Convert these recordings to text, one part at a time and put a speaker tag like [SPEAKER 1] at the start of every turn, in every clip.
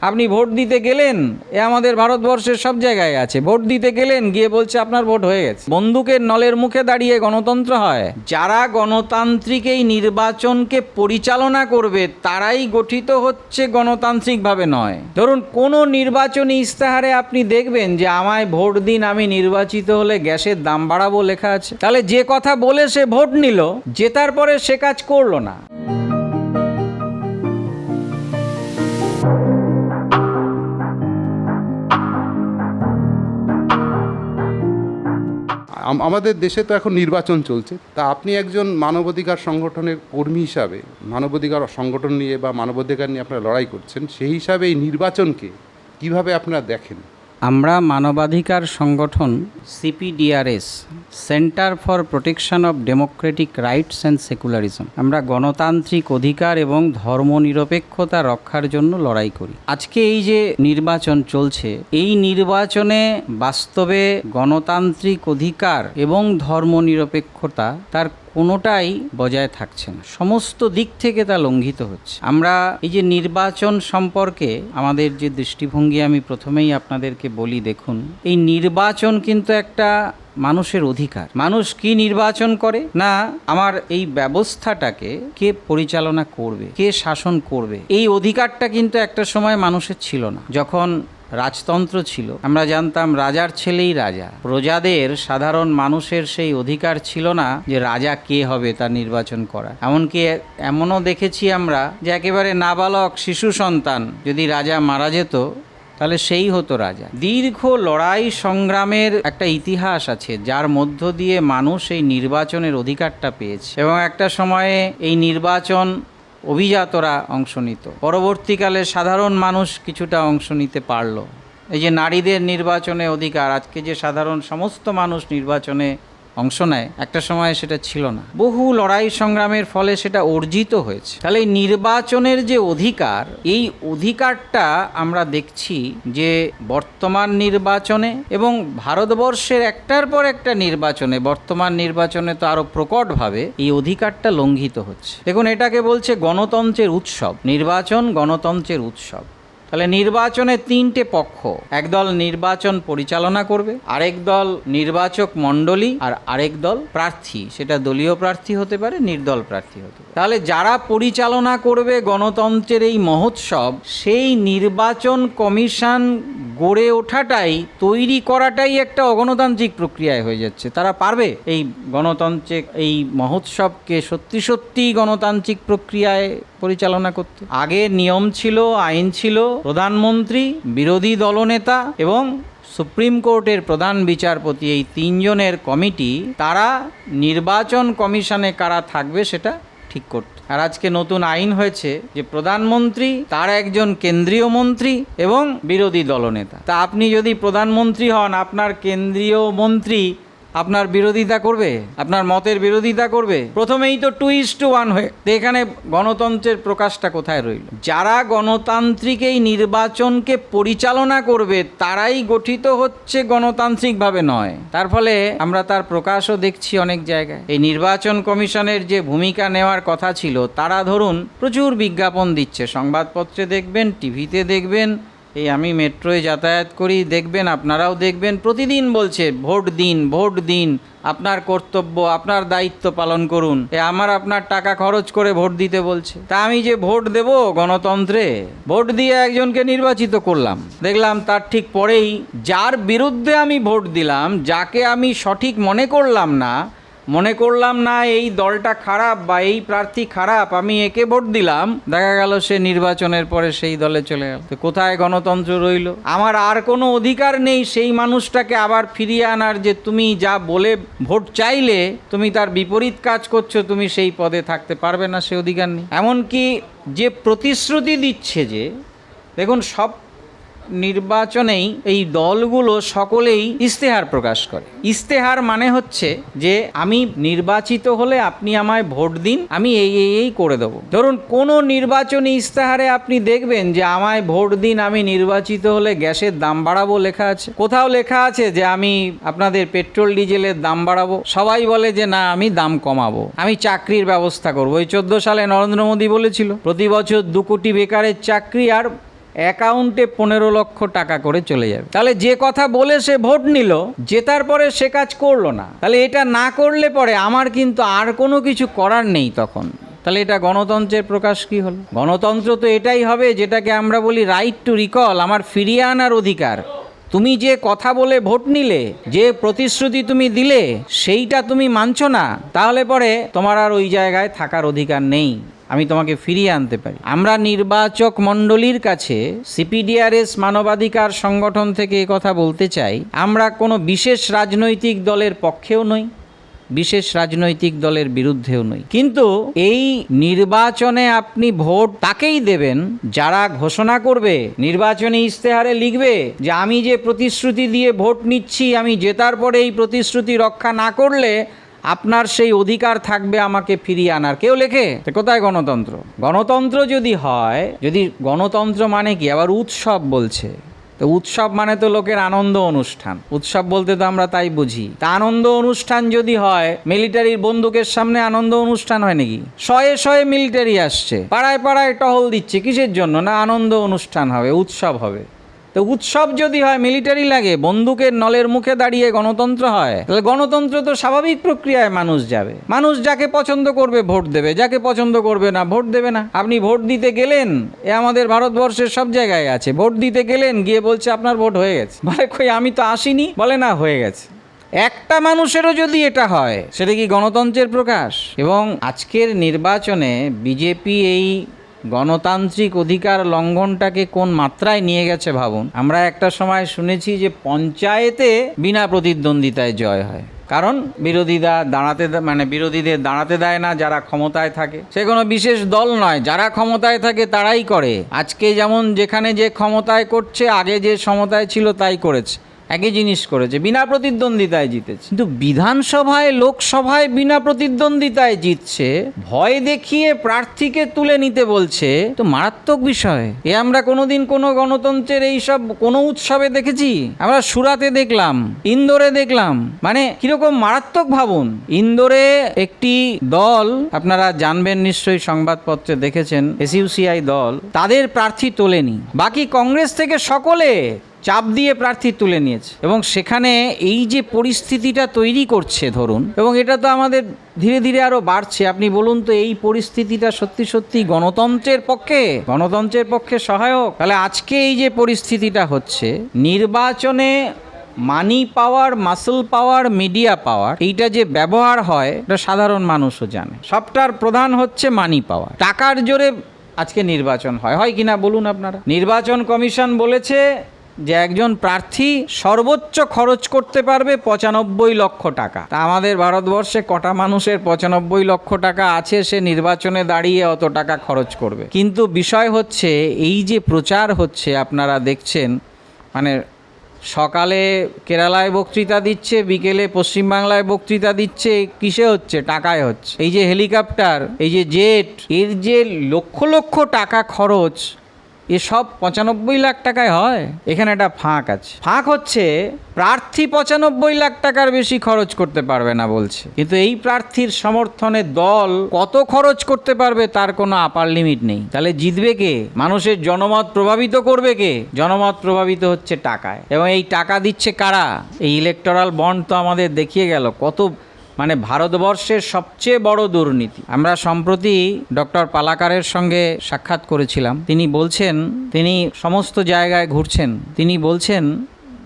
[SPEAKER 1] আপনি ভোট দিতে গেলেন, এ আমাদের ভারতবর্ষের সব জায়গায় আছে। ভোট দিতে গেলেন, গিয়ে বলছে আপনার ভোট হয়ে গেছে। বন্দুকের নলের মুখে দাঁড়িয়ে গণতন্ত্র হয়? যারা গণতান্ত্রিক এই নির্বাচনকে পরিচালনা করবে তারাই গঠিত হচ্ছে গণতান্ত্রিকভাবে নয়। ধরুন কোনো নির্বাচনী ইস্তাহারে আপনি দেখবেন যে আমায় ভোট দিন, আমি নির্বাচিত হলে গ্যাসের দাম বাড়াবো লেখা আছে। তাহলে যে কথা বলে সে ভোট নিল, জেতার পরে সে কাজ করলো না।
[SPEAKER 2] আমাদের দেশে তো এখন নির্বাচন চলছে, তা আপনি একজন মানবাধিকার সংগঠনের কর্মী হিসাবে, মানবাধিকার সংগঠন নিয়ে বা মানবাধিকার নিয়ে আপনারা লড়াই করছেন, সেই হিসাবে এই নির্বাচনকে কিভাবে আপনারা দেখেন?
[SPEAKER 1] আমরা মানবাধিকার সংগঠন CPDRS, centre for protection of democratic rights and secularism, আমরা গণতান্ত্রিক অধিকার এবং ধর্মনিরপেক্ষতা রক্ষার জন্য লড়াই করি। আজকে এই যে নির্বাচন চলছে, এই নির্বাচনে বাস্তবে গণতান্ত্রিক অধিকার এবং ধর্মনিরপেক্ষতা তার কোনোটাই বজায় থাকছে না, সমস্ত দিক থেকে তা লঙ্ঘিত হচ্ছে। আমরা এই যে নির্বাচন সম্পর্কে আমাদের যে দৃষ্টিভঙ্গি, আমি প্রথমেই আপনাদেরকে বলি, দেখুন এই নির্বাচন কিন্তু একটা মানুষের অধিকার। মানুষ কি নির্বাচন করে না, আমার এই ব্যবস্থাটাকে কে পরিচালনা করবে, কে শাসন করবে, এই অধিকারটা কিন্তু একটা সময় মানুষের ছিল না। যখন রাজতন্ত্র ছিল, আমরা জানতাম রাজার ছেলেই রাজা, প্রজাদের, সাধারণ মানুষের সেই অধিকার ছিল না যে রাজা কে হবে তা নির্বাচন করা। এমনকি এমনও দেখেছি আমরা যে একেবারে নাবালক শিশু সন্তান যদি রাজা মারা যেত, তাহলে সেই হতো রাজা। দীর্ঘ লড়াই সংগ্রামের একটা ইতিহাস আছে, যার মধ্য দিয়ে মানুষ এই নির্বাচনের অধিকারটা পেয়েছে, এবং একটা সময়ে এই নির্বাচন অভিজাতরা অংশ নিত, পরবর্তীকালে সাধারণ মানুষ কিছুটা অংশ নিতে পারল। এই যে নারীদের নির্বাচনে অধিকার, আজকে যে সাধারণ সমস্ত মানুষ নির্বাচনে অংশ নেয়, একটা সময় সেটা ছিল না। বহু লড়াই সংগ্রামের ফলে সেটা অর্জিত হয়েছে। তাহলে এই নির্বাচনের যে অধিকার, এই অধিকারটা আমরা দেখছি যে বর্তমান নির্বাচনে এবং ভারতবর্ষের একটার পর একটা নির্বাচনে, বর্তমান নির্বাচনে তো আরো প্রকটভাবে এই অধিকারটা লঙ্ঘিত হচ্ছে। দেখুন, এটাকে বলছে গণতন্ত্রের উৎসব। নির্বাচন গণতন্ত্রের উৎসব। তাহলে নির্বাচনে তিনটে পক্ষ, একদল নির্বাচন পরিচালনা করবে, আরেক দল নির্বাচক মণ্ডলী, আর আরেক দল প্রার্থী। সেটা দলীয় প্রার্থী হতে পারে, নির্দল প্রার্থী হতে পারে। তাহলে যারা পরিচালনা করবে গণতন্ত্রের এই মহোৎসব, সেই নির্বাচন কমিশন গড়ে ওঠাটাই, তৈরি করাটাই একটা অগণতান্ত্রিক প্রক্রিয়ায় হয়ে যাচ্ছে। তারা পারবে এই গণতন্ত্রের এই মহোৎসবকে সত্যি সত্যিই গণতান্ত্রিক প্রক্রিয়ায় পরিচালনা করতে? আগে নিয়ম ছিল, আইন ছিল, প্রধানমন্ত্রী, বিরোধী দলনেতা এবং সুপ্রিম কোর্টের প্রধান বিচারপতি, এই তিনজনের কমিটি, তারা নির্বাচন কমিশনে কারা থাকবে সেটা ঠিক করত। আর আজকে নতুন আইন হয়েছে যে প্রধানমন্ত্রী, তার একজন কেন্দ্রীয় মন্ত্রী এবং বিরোধী দলনেতা। তা আপনি যদি প্রধানমন্ত্রী হন, আপনার কেন্দ্রীয় মন্ত্রী আপনার বিরোধিতা করবে, আপনার মতের বিরোধিতা করবে? প্রথমেই তো 2:1 হয়ে, তো এখানে গণতন্ত্রের প্রকাশটা কোথায় রইল? যারা গণতান্ত্রিক এই নির্বাচনকে পরিচালনা করবে তারাই গঠিত হচ্ছে গণতান্ত্রিকভাবে নয়। তার ফলে আমরা তার প্রকাশও দেখছি অনেক জায়গায়। এই নির্বাচন কমিশনের যে ভূমিকা নেওয়ার কথা ছিল, তারা ধরুন প্রচুর বিজ্ঞাপন দিচ্ছে, সংবাদপত্রে দেখবেন, টিভিতে দেখবেন, এই আমি মেট্রোয় যাতায়াত করি, দেখবেন, আপনারাও দেখবেন, প্রতিদিন বলছে ভোট দিন, ভোট দিন, আপনার কর্তব্য, আপনার দায়িত্ব পালন করুন। আমার আপনার টাকা খরচ করে ভোট দিতে বলছে। তা আমি যে ভোট দেব গণতন্ত্রে, ভোট দিয়ে একজনকে নির্বাচিত করলাম, দেখলাম তার ঠিক পরেই যার বিরুদ্ধে আমি ভোট দিলাম, যাকে আমি সঠিক মনে করলাম না এই দলটা খারাপ বা এই প্রার্থী খারাপ, আমি একে ভোট দিলাম, দেখা গেল সে নির্বাচনের পরে সেই দলে চলে গেল। তো কোথায় গণতন্ত্র রইল? আমার আর কোনো অধিকার নেই সেই মানুষটাকে আবার ফিরিয়ে আনার, যে তুমি যা বলে ভোট চাইলে তুমি তার বিপরীত কাজ করছো, তুমি সেই পদে থাকতে পারবে না, সে অধিকার নেই। এমনকি যে প্রতিশ্রুতি দিচ্ছে, যে দেখুন সব নির্বাচনেই এই দলগুলো সকলেই ইস্তেহার প্রকাশ করে। ইস্তেহার মানে হচ্ছে যে আমি নির্বাচিত হলে আপনি আমায় ভোট দিন, আমি এই করে দেবো। ধরুন কোনো নির্বাচনী ইস্তেহারে আপনি দেখবেন যে আমায় ভোট দিন, আমি নির্বাচিত হলে গ্যাসের দাম বাড়াবো লেখা আছে। কোথাও লেখা আছে যে আমি আপনাদের পেট্রোল ডিজেলের দাম বাড়াবো? সবাই বলে যে না, আমি দাম কমাবো, আমি চাকরির ব্যবস্থা করবো। এই 14 সালে নরেন্দ্র মোদী বলেছিল প্রতি বছর 2 কোটি বেকারের চাকরি, আর অ্যাকাউন্টে 15 লক্ষ টাকা করে চলে যাবে। তাহলে যে কথা বলে সে ভোট নিল, জেতার পরে সে কাজ করলো না, তাহলে এটা না করলে পরে আমার কিন্তু আর কোনো কিছু করার নেই তখন। তাহলে এটা গণতন্ত্রের প্রকাশ কি হলো? গণতন্ত্র তো এটাই হবে যেটাকে আমরা বলি রাইট টু রিকল, আমার ফিরিয়ে আনার অধিকার। তুমি যে কথা বলে ভোট নিলে, যে প্রতিশ্রুতি তুমি দিলে, সেইটা তুমি মানছো না, তাহলে পরে তোমার আর ওই জায়গায় থাকার অধিকার নেই, আমি তোমাকে ফিরিয়ে আনতে পারি। আমরা নির্বাচক মণ্ডলীর কাছে সিপিডিআরএস মানবাধিকার সংগঠন থেকে কথা বলতে চাই, আমরা কোনো বিশেষ রাজনৈতিক দলের পক্ষেও নই, বিশেষ রাজনৈতিক দলের বিরুদ্ধেও নই, কিন্তু এই নির্বাচনে আপনি ভোট তাকেই দেবেন যারা ঘোষণা করবে, নির্বাচনী ইশতেহারে লিখবে যে আমি যে প্রতিশ্রুতি দিয়ে ভোট নিচ্ছি, আমি জেতার পরে এই প্রতিশ্রুতি রক্ষা না করলে আপনার সেই অধিকার থাকবে আমাকে ফিরিয়ে আনার। কেউ লেখে? কোথায় গণতন্ত্র? গণতন্ত্র যদি হয়, যদি গণতন্ত্র মানে কি আবার উৎসব বলছে, তো উৎসব মানে তো লোকের আনন্দ অনুষ্ঠান, উৎসব বলতে তো আমরা তাই বুঝি। তা আনন্দ অনুষ্ঠান যদি হয়, মিলিটারির বন্দুকের সামনে আনন্দ অনুষ্ঠান হয় নাকি? শয়ে শয়ে মিলিটারি আসছে, পাড়ায় পাড়ায় টহল দিচ্ছে, কিসের জন্য? না আনন্দ অনুষ্ঠান হবে, উৎসব হবে। তো উৎসব যদি হয়, মিলিটারি লাগে, বন্দুকের নলের মুখে দাঁড়িয়ে গণতন্ত্র হয়, তাহলে গণতন্ত্র তো স্বাভাবিক প্রক্রিয়ায় মানুষ যাবে, মানুষ যাকে পছন্দ করবে ভোট দেবে, যাকে পছন্দ করবে না ভোট দেবে না। আপনি ভোট দিতে গেলেন, এ আমাদের ভারতবর্ষের সব জায়গায় আছে, ভোট দিতে গেলেন, গিয়ে বলছে আপনার ভোট হয়ে গেছে, বলে কই আমি তো আসিনি, বলে না হয়ে গেছে। একটা মানুষেরও যদি এটা হয়, সেটা কি গণতন্ত্রের প্রকাশ? এবং আজকের নির্বাচনে বিজেপি এই গণতান্ত্রিক অধিকার লঙ্ঘনটাকে কোন মাত্রায় নিয়ে গেছে ভাবুন। আমরা একটা সময় শুনেছি যে পঞ্চায়েতে বিনা প্রতিদ্বন্দ্বিতায় জয় হয়, কারণ বিরোধীদের দাঁড়াতে দেয় না যারা ক্ষমতায় থাকে। সে কোনো বিশেষ দল নয়, যারা ক্ষমতায় থাকে তারাই করে। আজকে যেমন যেখানে যে ক্ষমতায় করছে, আগে যে ক্ষমতায় ছিল তাই করেছে, একই জিনিস করেছে, বিনা প্রতিদ্বন্দ্বিতায় জিতেছে। কিন্তু বিধানসভায়, লোকসভায় বিনা প্রতিদ্বন্দ্বিতায় জিতছে, ভয় দেখিয়ে প্রার্থীকে তুলে নিতে বলছে, তো মারাত্মক বিষয়। এ আমরা কোনোদিন কোনো গণতন্ত্রের এই সব কোনো উৎসবে দেখেছি? আমরা সুরাতে দেখলাম, ইন্দোরে দেখলাম, মানে কিরকম মারাত্মক ভাবুন। ইন্দোরে একটি দল, আপনারা জানবেন নিশ্চয়ই, সংবাদপত্রে দেখেছেন, এসইউসিআই দল, তাদের প্রার্থী তোলেনি, বাকি কংগ্রেস থেকে সকলে চাপ দিয়ে প্রার্থী তুলে নিয়েছে। এবং সেখানে এই যে পরিস্থিতিটা তৈরি করছে ধরুন, এবং এটা তো আমাদের ধীরে ধীরে আরও বাড়ছে, আপনি বলুন তো এই পরিস্থিতিটা সত্যি সত্যি গণতন্ত্রের পক্ষে সহায়ক? তাহলে আজকে এই যে পরিস্থিতিটা হচ্ছে, নির্বাচনে মানি পাওয়ার, মাসল পাওয়ার, মিডিয়া পাওয়ার, এইটা যে ব্যবহার হয় এটা সাধারণ মানুষও জানে। সবটার প্রধান হচ্ছে মানি পাওয়ার, টাকার জোরে আজকে নির্বাচন হয় কিনা বলুন আপনারা? নির্বাচন কমিশন বলেছে যে একজন প্রার্থী সর্বোচ্চ খরচ করতে পারবে 95 লক্ষ টাকা। তা আমাদের ভারতবর্ষে কটা মানুষের 95 লক্ষ টাকা আছে সে নির্বাচনে দাঁড়িয়ে অত টাকা খরচ করবে? কিন্তু বিষয় হচ্ছে, এই যে প্রচার হচ্ছে আপনারা দেখছেন, মানে সকালে কেরালায় বক্তৃতা দিচ্ছে, বিকেলে পশ্চিমবাংলায় বক্তৃতা দিচ্ছে, কিসে হচ্ছে? টাকায় হচ্ছে। এই যে হেলিকপ্টার, এই যে জেট, এর যে লক্ষ লক্ষ টাকা খরচ, এসব 95 লাখ টাকায় হয়? এখানে একটা ফাঁক আছে। ফাঁক হচ্ছে প্রার্থী 95 লাখ টাকার বেশি খরচ করতে পারবে না বলছে, কিন্তু এই প্রার্থীর সমর্থনে দল কত খরচ করতে পারবে তার কোনো আপার লিমিট নেই। তাহলে জিতবে কে? মানুষের জনমত প্রভাবিত করবে কে? জনমত প্রভাবিত হচ্ছে টাকায়। এবং এই টাকা দিচ্ছে কারা? এই ইলেকটোরাল বন্ড তো আমাদের দেখিয়ে গেল কত, মানে ভারতবর্ষের সবচেয়ে বড় দুর্নীতি। আমরা সম্প্রতি ডক্টর পালাকারের সঙ্গে সাক্ষাৎ করেছিলাম, তিনি বলছেন, তিনি সমস্ত জায়গায় ঘুরছেন, তিনি বলছেন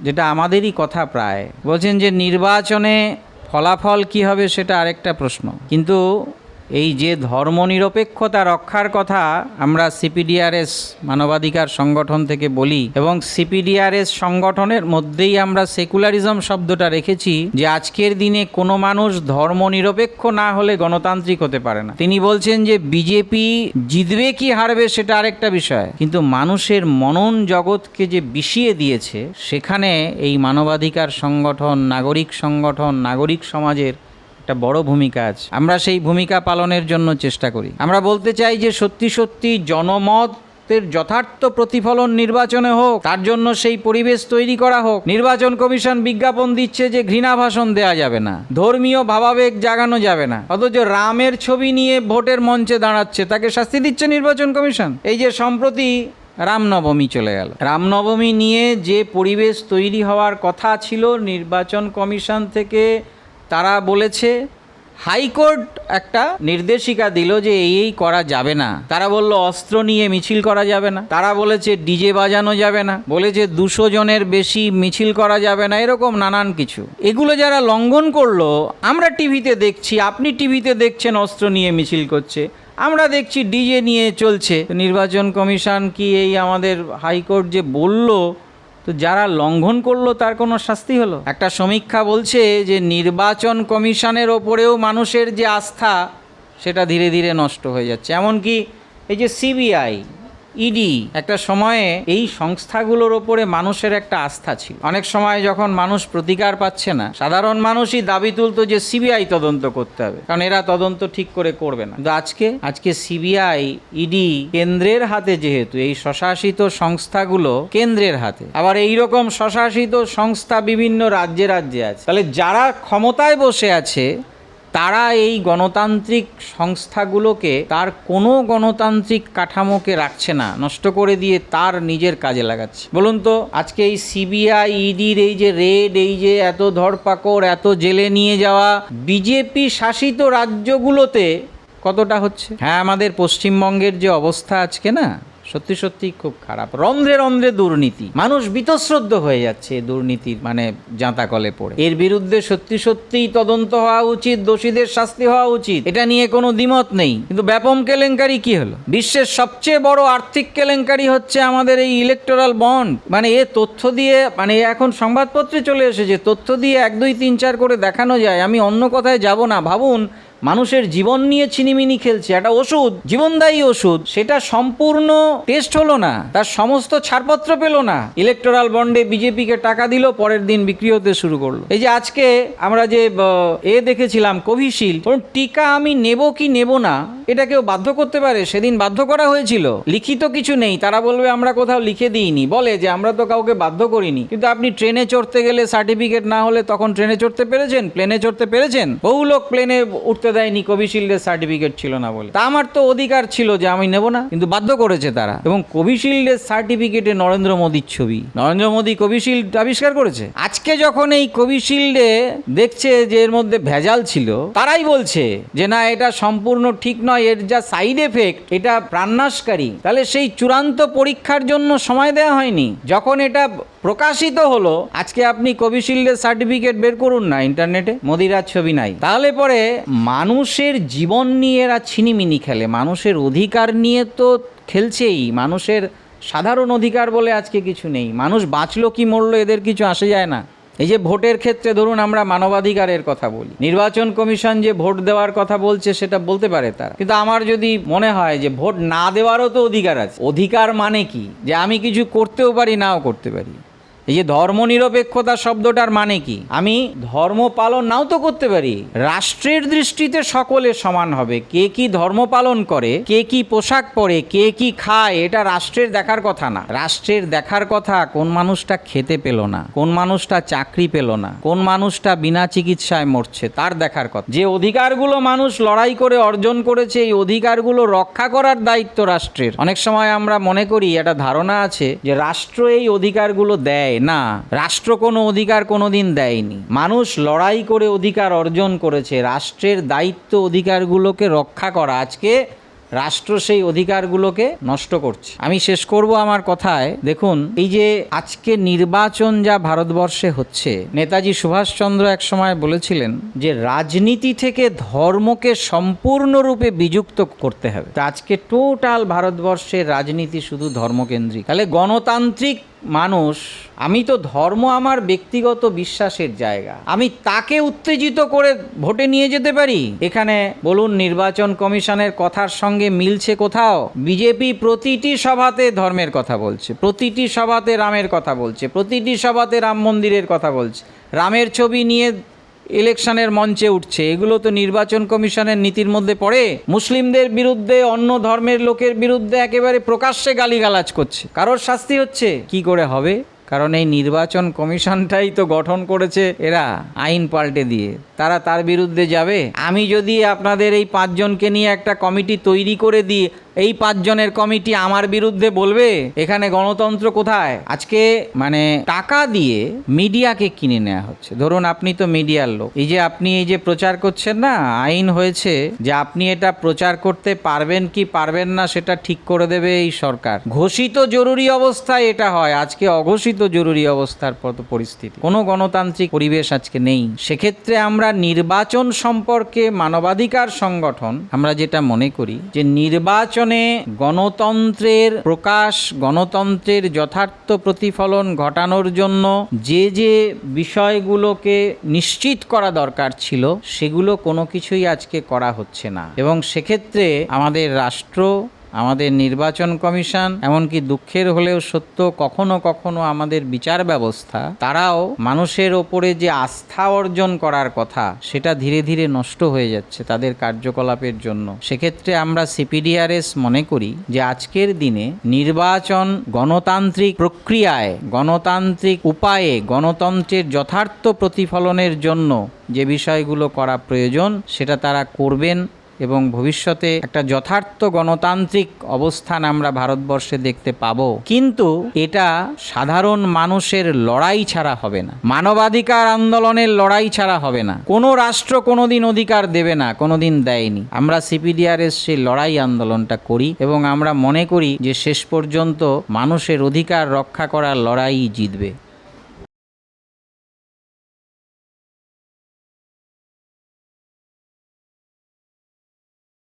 [SPEAKER 1] যেটা আমাদেরই কথা প্রায়, বলছেন যে নির্বাচনে ফলাফল কি হবে সেটা আরেকটা প্রশ্ন, কিন্তু এই যে ধর্মনিরপেক্ষতা রক্ষার কথা আমরা সিপিডিআরএস মানবাধিকার সংগঠন থেকে বলি, এবং সিপিডিআরএস সংগঠনের মধ্যেই আমরা সেকুলারিজম শব্দটা রেখেছি, যে আজকের দিনে কোনো মানুষ ধর্মনিরপেক্ষ না হলে গণতান্ত্রিক হতে পারে না। তিনি বলছেন যে বিজেপি জিতবে কি হারবে সেটা আরেকটা বিষয়, কিন্তু মানুষের মনন জগৎকে যে বিষিয়ে দিয়েছে, সেখানে এই মানবাধিকার সংগঠন, নাগরিক সমাজের একটা বড় ভূমিকা আছে। আমরা সেই ভূমিকা পালনের জন্য চেষ্টা করি। আমরা বলতে চাই যে সত্যি সত্যি জনমতের যথার্থ প্রতিফলন নির্বাচনে হোক, তার জন্য সেই পরিবেশ তৈরি করা হোক। নির্বাচন কমিশন বিজ্ঞাপন দিচ্ছে যে ঘৃণা ভাষণ দেওয়া যাবে না, ধর্মীয় ভাবাবেগ জাগানো যাবে না, অথচ রামের ছবি নিয়ে ভোটের মঞ্চে দাঁড়াচ্ছে, তাকে শাস্তি দিচ্ছে নির্বাচন কমিশন। এই যে সম্প্রতি রামনবমী চলে গেল। রামনবমী নিয়ে যে পরিবেশ তৈরি হওয়ার কথা ছিল, নির্বাচন কমিশন থেকে তারা বলেছে, হাইকোর্ট একটা নির্দেশিকা দিল যে এই করা যাবে না। তারা বলল অস্ত্র নিয়ে মিছিল করা যাবে না, তারা বলেছে ডিজে বাজানো যাবে না, বলেছে 200 জনের বেশি মিছিল করা যাবে না, এরকম নানান কিছু। এগুলো যারা লঙ্ঘন করলো, আমরা টিভিতে দেখছি, আপনি টিভিতে দেখছেন অস্ত্র নিয়ে মিছিল করছে, আমরা দেখছি ডিজে নিয়ে চলছে। নির্বাচন কমিশন কি এই আমাদের হাইকোর্ট যে বলল, তো যারা লঙ্ঘন করলো তার কোনো শাস্তি হলো? একটা সমীক্ষা বলছে যে নির্বাচন কমিশনের ওপরেও মানুষের যে আস্থা সেটা ধীরে ধীরে নষ্ট হয়ে যাচ্ছে। এমনকি এই যে সিবিআই, ইডি, একটা সময়ে এই সংস্থাগুলোর ওপরে মানুষের একটা আস্থা ছিল। অনেক সময় যখন মানুষ প্রতিকার পাচ্ছে না, সাধারণ মানুষই দাবি তুলতো যে সিবিআই তদন্ত করতে হবে, কারণ এরা তদন্ত ঠিক করে করবে না। কিন্তু আজকে সিবিআই, ইডি কেন্দ্রের হাতে, যেহেতু এই স্বশাসিত সংস্থাগুলো কেন্দ্রের হাতে, আবার এইরকম স্বশাসিত সংস্থা বিভিন্ন রাজ্যে রাজ্যে আছে, তাহলে যারা ক্ষমতায় বসে আছে তারা এই গণতান্ত্রিক সংস্থাগুলোকে তার কোনো গণতান্ত্রিক কাঠামোকে রাখছে না, নষ্ট করে দিয়ে তার নিজের কাজে লাগাচ্ছে। বলুন তো, আজকে এই সিবিআই, ইডির এই যে রেড, এই যে এত ধরপাকড়, এত জেলে নিয়ে যাওয়া, বিজেপি শাসিত রাজ্যগুলোতে কতটা হচ্ছে? হ্যাঁ, আমাদের পশ্চিমবঙ্গের যে অবস্থা আজকে না, সত্যি সত্যি খুব খারাপ। রন্ধ্রে রন্ধ্রে দুর্নীতি, মানুষ বীতশ্রদ্ধ হয়ে যাচ্ছে দুর্নীতির মানে জাঁতাকলে পড়ে। এর বিরুদ্ধে সত্যি সত্যিই তদন্ত হওয়া উচিত, দোষীদের শাস্তি হওয়া উচিত, এটা নিয়ে কোনো দ্বিমত নেই। কিন্তু ব্যাপক কেলেঙ্কারি কি হলো? বিশ্বের সবচেয়ে বড় আর্থিক কেলেঙ্কারি হচ্ছে আমাদের এই ইলেকটোরাল বন্ড। মানে এ তথ্য দিয়ে, মানে এখন সংবাদপত্রে চলে এসেছে, তথ্য দিয়ে 1, 2, 3, 4 করে দেখানো যায়। আমি অন্য কথায় যাব না, ভাবুন মানুষের জীবন নিয়ে ছিনিমিনি খেলছে। একটা ওষুধ, জীবনদায়ী ওষুধ, সেটা সম্পূর্ণ টেস্ট হলো না, তার সমস্ত ছাড়পত্র পেল না, ইলেকটোরাল বন্ডে বিজেপিকে টাকা দিল, পরের দিন বিক্রি হতে শুরু করলো। এই যে আজকে আমরা যে দেখেছিলাম কোভিশিল্ড, টিকা আমি নেব কি নেব না এটা কেউ বাধ্য করতে পারে? সেদিন বাধ্য করা হয়েছিল, লিখিত কিছু নেই, তারা বলবে আমরা কোথাও লিখে দিইনি, বলে যে আমরা তো কাউকে বাধ্য করিনি। কিন্তু আপনি ট্রেনে চড়তে গেলে সার্টিফিকেট না হলে তখন ট্রেনে চড়তে পেরেছেন, প্লেনে চড়তে পেরেছেন? বহু লোক প্লেনে উঠতে দেয়নি কোভিশিল্ডের সার্টিফিকেট ছিল না বলে। তা আমার তো অধিকার ছিল যে আমি নেব না, কিন্তু বাধ্য করেছে তারা। এবং কোভিশিল্ডের সার্টিফিকেটে নরেন্দ্র মোদীর ছবি, নরেন্দ্র মোদী কোভিশিল্ড আবিষ্কার করেছে। আজকে যখন এই কোভিশিল্ডে দেখছে যে এর মধ্যে ভেজাল ছিল, তারাই বলছে যে না, এটা সম্পূর্ণ ঠিক নয়, এর যা সাইড এফেক্ট এটা প্রাণনাশকারী। তাহলে সেই চূড়ান্ত পরীক্ষার জন্য সময় দেওয়া হয়নি। যখন এটা প্রকাশিত হলো, আজকে আপনি কোভিশিল্ডের সার্টিফিকেট বের করুন না ইন্টারনেটে, মোদির আর ছবি নাই। তাহলে পরে মানুষের জীবন নিয়ে এরা ছিনিমিনি খেলে, মানুষের অধিকার নিয়ে তো খেলছেই। মানুষের সাধারণ অধিকার বলে আজকে কিছু নেই। মানুষ বাঁচলো কি মরলো এদের কিছু আসে যায় না। এই যে ভোটের ক্ষেত্রে ধরুন আমরা মানবাধিকারের কথা বলি, নির্বাচন কমিশন যে ভোট দেওয়ার কথা বলছে সেটা বলতে পারে তারা, কিন্তু আমার যদি মনে হয় যে ভোট না দেওয়ারও তো অধিকার আছে। অধিকার মানে কি? যে আমি কিছু করতেও পারি, নাও করতে পারি। এই যে ধর্মনিরপেক্ষতা শব্দটার মানে কি? আমি ধর্ম পালন নাও তো করতে পারি। রাষ্ট্রের দৃষ্টিতে সকলে সমান হবে। কে কি ধর্ম পালন করে, কে কি পোশাক পরে, কে কি খায়, এটা রাষ্ট্রের দেখার কথা না। রাষ্ট্রের দেখার কথা কোন মানুষটা খেতে পেল না, কোন মানুষটা চাকরি পেল না, কোন মানুষটা বিনা চিকিৎসায় মরছে, তার দেখার কথা। যে অধিকারগুলো মানুষ লড়াই করে অর্জন করেছে, এই অধিকারগুলো রক্ষা করার দায়িত্ব রাষ্ট্রের। অনেক সময় আমরা মনে করি, একটা ধারণা আছে যে রাষ্ট্র এই অধিকারগুলো দেয় না, রাষ্ট্র কোনো অধিকার কোনোদিন দেয়নি। মানুষ লড়াই করে অধিকার অর্জন করেছে, রাষ্ট্রের দায়িত্ব অধিকারগুলোকে রক্ষা করা। আজকে রাষ্ট্র সেই অধিকারগুলোকে নষ্ট করছে। আমি শেষ করব আমার কথায়, দেখুন এই যে আজকে নির্বাচন যা ভারতবর্ষে হচ্ছে, নেতাজি সুভাষচন্দ্র এক সময় বলেছিলেন যে রাজনীতি থেকে ধর্মকে সম্পূর্ণরূপে বিযুক্ত করতে হবে। তো আজকে টোটাল ভারতবর্ষের রাজনীতি শুধু ধর্মকেন্দ্রিক। তাহলে গণতান্ত্রিক মানুষ, আমি তো ধর্ম আমার ব্যক্তিগত বিশ্বাসের জায়গা, আমি তাকে উত্তেজিত করে ভোটে নিয়ে যেতে পারি। এখানে বলুন নির্বাচন কমিশনের কথার সঙ্গে মিলছে কোথাও? বিজেপি প্রতিটি সভাতে ধর্মের কথা বলছে, প্রতিটি সভাতে রামের কথা বলছে, প্রতিটি সভাতে রাম মন্দিরের কথা বলছে, রামের ছবি নিয়ে ইলেকশনের মঞ্চে উঠছে। এগুলো তো নির্বাচন কমিশনের নীতির মধ্যে পড়ে। মুসলিমদের বিরুদ্ধে, অন্য ধর্মের লোকের বিরুদ্ধে একেবারে প্রকাশ্যে গালিগালাজ করছে, কারোর শাস্তি হচ্ছে? কি করে হবে? কারণ এই নির্বাচন কমিশনটাই তো গঠন করেছে এরা আইন পাল্টে দিয়ে। তারা তার বিরুদ্ধে যাবে? আমি যদি আপনাদের এই 5 জনকে নিয়ে একটা কমিটি তৈরি করে দিই, এই 5 জনের কমিটি আমার বিরুদ্ধে বলবে এখানে গণতন্ত্র কোথায়? আজকে মানে টাকা দিয়ে মিডিয়াকে কিনে নেওয়া হচ্ছে। ধরুন আপনি তো মিডিয়ার লোক, এই যে আপনি এই যে প্রচার করছেন না, আইন হয়েছে যে আপনি এটা প্রচার করতে পারবেন কি পারবেন না সেটা ঠিক করে দেবে এই সরকার। ঘোষিত জরুরি অবস্থায় এটা হয়, আজকে অঘোষিত জরুরি অবস্থার পরিস্থিতি, কোনো গণতান্ত্রিক পরিবেশ আজকে নেই। সেক্ষেত্রে আমরা নির্বাচন সম্পর্কে মানবাধিকার সংগঠন আমরা যেটা মনে করি যে নির্বাচনে গণতন্ত্রের প্রকাশ, গণতন্ত্রের যথার্থ প্রতিফলন ঘটানোর জন্য যে যে বিষয়গুলোকে নিশ্চিত করা দরকার ছিল সেগুলো কোনো কিছুই আজকে করা হচ্ছে না। এবং সেক্ষেত্রে আমাদের রাষ্ট্র, আমাদের নির্বাচন কমিশন, এমনকি দুঃখের হলেও সত্য কখনো কখনো আমাদের বিচার ব্যবস্থা, তারাও মানুষের ওপরে যে আস্থা অর্জন করার কথা সেটা ধীরে ধীরে নষ্ট হয়ে যাচ্ছে তাদের কার্যকলাপের জন্য। সেক্ষেত্রে আমরা সিপিডিআরএস মনে করি যে আজকের দিনে নির্বাচন গণতান্ত্রিক প্রক্রিয়ায়, গণতান্ত্রিক উপায়ে, গণতন্ত্রের যথার্থ প্রতিফলনের জন্য যে বিষয়গুলো করা প্রয়োজন সেটা তারা করবেন এবং ভবিষ্যতে একটা যথার্থ গণতান্ত্রিক অবস্থান আমরা ভারতবর্ষে দেখতে পাবো। কিন্তু এটা সাধারণ মানুষের লড়াই ছাড়া হবে না, মানবাধিকার আন্দোলনের লড়াই ছাড়া হবে না। কোনো রাষ্ট্র কোনোদিন অধিকার দেবে না, কোনোদিন দেয়নি। আমরা সিপিডিআরএস সেই লড়াই আন্দোলনটা করি এবং আমরা মনে করি যে শেষ পর্যন্ত মানুষের অধিকার রক্ষা করার লড়াই জিতবে।